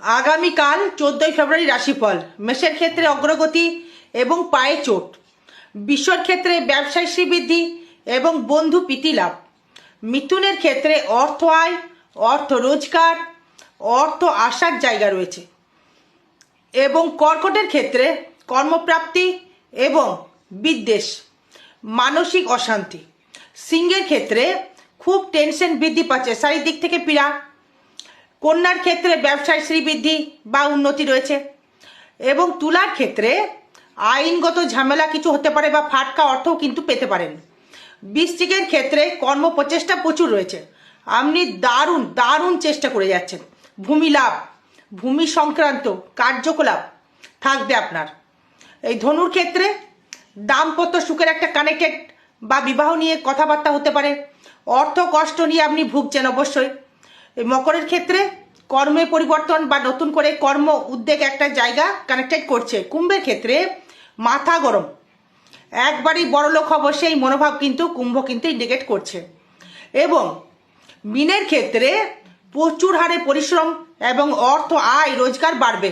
আগামীকাল 14ই ফেব্রুয়ারি রাশিফল। মেষের ক্ষেত্রে অগ্রগতি এবং পায়ে চোট। বিশ্বর ক্ষেত্রে ব্যবসায় শ্রীবৃদ্ধি এবং বন্ধু প্রীতি লাভ। মিথুনের ক্ষেত্রে অর্থ আয়, অর্থ রোজগার, অর্থ আসার জায়গা রয়েছে। এবং কর্কটের ক্ষেত্রে কর্মপ্রাপ্তি এবং বিদ্বেষ, মানসিক অশান্তি। সিংহের ক্ষেত্রে খুব টেনশন বৃদ্ধি পাচ্ছে, চারিদিক থেকে পীড়া। কন্যার ক্ষেত্রে ব্যবসায় শ্রীবৃদ্ধি বা উন্নতি রয়েছে। এবং তুলার ক্ষেত্রে আইনগত ঝামেলা কিছু হতে পারে বা ফাটকা অর্থও কিন্তু পেতে পারেন। বৃশ্চিকের ক্ষেত্রে কর্ম প্রচেষ্টা প্রচুর রয়েছে, আপনি দারুণ দারুণ চেষ্টা করে যাচ্ছেন। ভূমি লাভ, ভূমি সংক্রান্ত কার্যকলাপ থাকবে আপনার। এই ধনুর ক্ষেত্রে দাম্পত্য সুখের একটা কানেক্টেড বা বিবাহ নিয়ে কথাবার্তা হতে পারে। অর্থ কষ্ট নিয়ে আপনি ভুগছেন অবশ্যই। এই মকরের ক্ষেত্রে কর্মে পরিবর্তন বা নতুন করে কর্ম উদ্যোগ একটা জায়গা কানেক্টেড করছে। কুম্ভের ক্ষেত্রে মাথা গরম, একবারই বড়লোক হব সেই মনোভাব কিন্তু কুম্ভ কিন্তু ইন্ডিকেট করছে। এবং মীনের ক্ষেত্রে প্রচুর হারে পরিশ্রম এবং অর্থ আয় রোজগার বাড়বে।